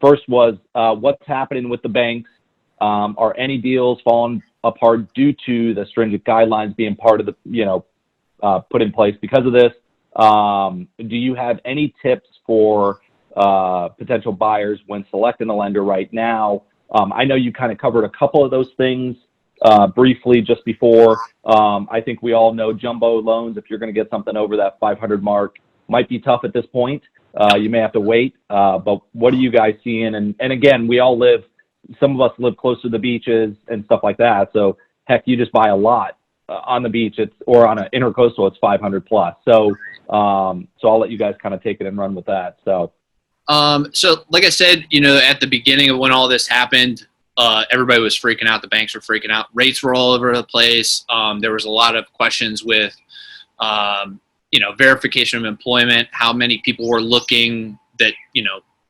First was what's happening with the banks. Are any deals falling apart due to the stringent guidelines being part of the, put in place because of this? Do you have any tips for potential buyers when selecting a lender right now? I know you kind of covered a couple of those things briefly just before. I think we all know jumbo loans, if you're going to get something over that 500 mark, might be tough at this point. You may have to wait, but what are you guys seeing? And again, we all some of us live close to the beaches and stuff like that. So heck, you just buy a lot on the beach, or on an intercoastal, it's 500 plus. So I'll let you guys kind of take it and run with that. So like I said, at the beginning of when all this happened, everybody was freaking out. The banks were freaking out. Rates were all over the place. There was a lot of questions with, verification of employment, how many people were looking that,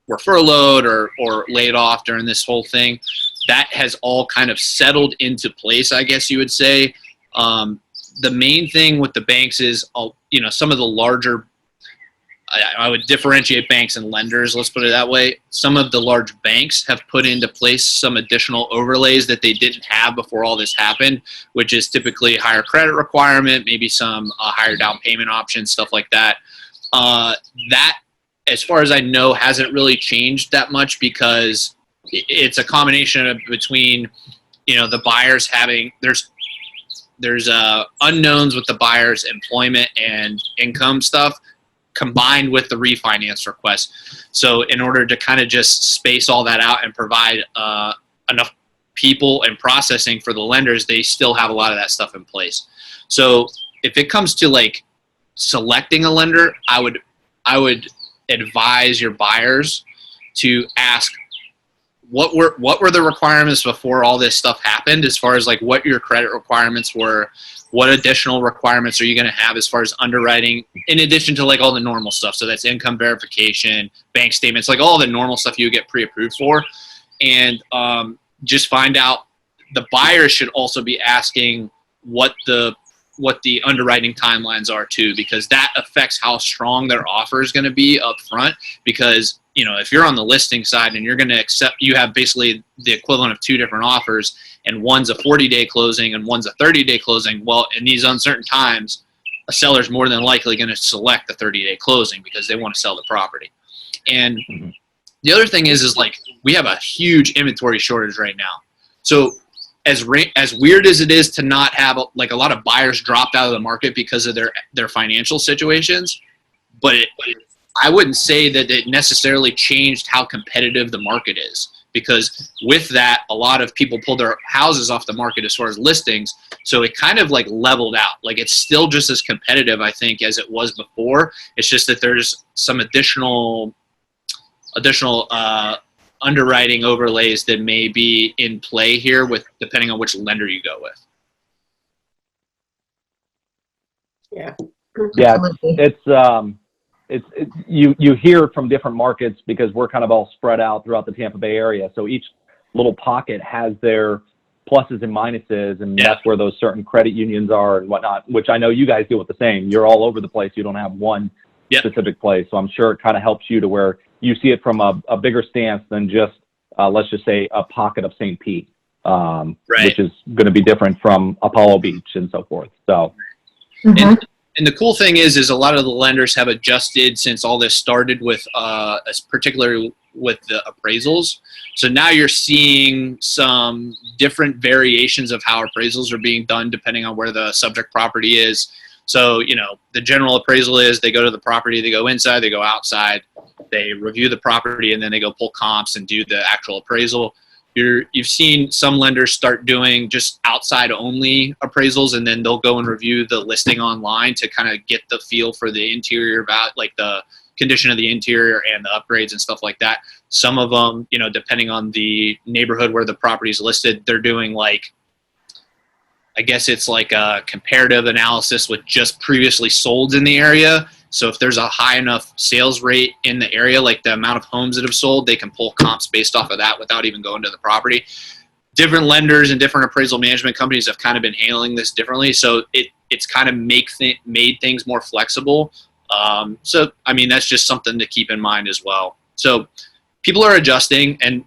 were furloughed or laid off during this whole thing. That has all kind of settled into place, I guess you would say. The main thing with the banks is, some of the larger, I would differentiate banks and lenders, let's put it that way. Some of the large banks have put into place some additional overlays that they didn't have before all this happened, which is typically a higher credit requirement, maybe some higher down payment options, stuff like that. That, as far as I know, hasn't really changed that much because it's a combination between, the buyers having, there's unknowns with the buyer's employment and income stuff, combined with the refinance request. So in order to kind of just space all that out and provide enough people and processing for the lenders, they still have a lot of that stuff in place. So if it comes to like selecting a lender, I would advise your buyers to ask what were the requirements before all this stuff happened, as far as like what your credit requirements were, what additional requirements are you going to have as far as underwriting, in addition to like all the normal stuff. So that's income verification, bank statements, like all the normal stuff you get pre-approved for. And just find out, the buyers should also be asking what the underwriting timelines are too, because that affects how strong their offer is going to be up front. Because if you're on the listing side and you're going to accept, you have basically the equivalent of two different offers, and one's a 40-day closing and one's a 30-day closing. Well, in these uncertain times, a seller's more than likely going to select the 30-day closing because they want to sell the property. And the other thing is like, we have a huge inventory shortage right now. So as weird as it is to not have like a lot of buyers dropped out of the market because of their financial situations, but I wouldn't say that it necessarily changed how competitive the market is, because with that, a lot of people pulled their houses off the market as far as listings. So it kind of like leveled out. Like it's still just as competitive, I think, as it was before. It's just that there's some additional underwriting overlays that may be in play here, with depending on which lender you go with. Yeah. It's you hear from different markets, because we're kind of all spread out throughout the Tampa Bay area. So each little pocket has their pluses and minuses, and that's where those certain credit unions are and whatnot, which I know you guys deal with the same. You're all over the place. You don't have one specific place. So I'm sure it kind of helps you to where you see it from a bigger stance than just, let's just say, a pocket of St. Pete, which is going to be different from Apollo Beach and so forth. So. And the cool thing is a lot of the lenders have adjusted since all this started with, particularly with the appraisals. So now you're seeing some different variations of how appraisals are being done depending on where the subject property is. So, the general appraisal is they go to the property, they go inside, they go outside, they review the property, and then they go pull comps and do the actual appraisal. You've seen some lenders start doing just outside only appraisals, and then they'll go and review the listing online to kind of get the feel for the interior, about like the condition of the interior and the upgrades and stuff like that. Some of them, depending on the neighborhood where the property is listed, they're doing like, I guess it's like a comparative analysis with just previously sold in the area. So if there's a high enough sales rate in the area, like the amount of homes that have sold, they can pull comps based off of that without even going to the property. Different lenders and different appraisal management companies have kind of been handling this differently. So it's kind of made things more flexible. So, I mean, that's just something to keep in mind as well. So people are adjusting, and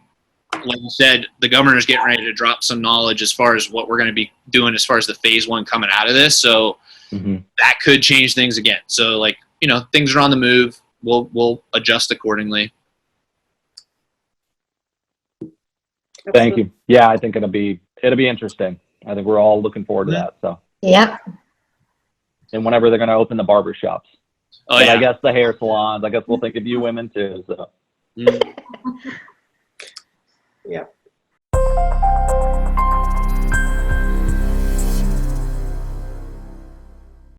like you said, the governor's getting ready to drop some knowledge as far as what we're going to be doing as far as the phase 1 coming out of this. So that could change things again. So like, things are on the move. We'll adjust accordingly. Thank you. Yeah, I think it'll be interesting. I think we're all looking forward to that. So Yeah. and whenever they're going to open the barber shops, Oh, but yeah. I guess the hair salons. I guess we'll think of you women too. So. Yeah.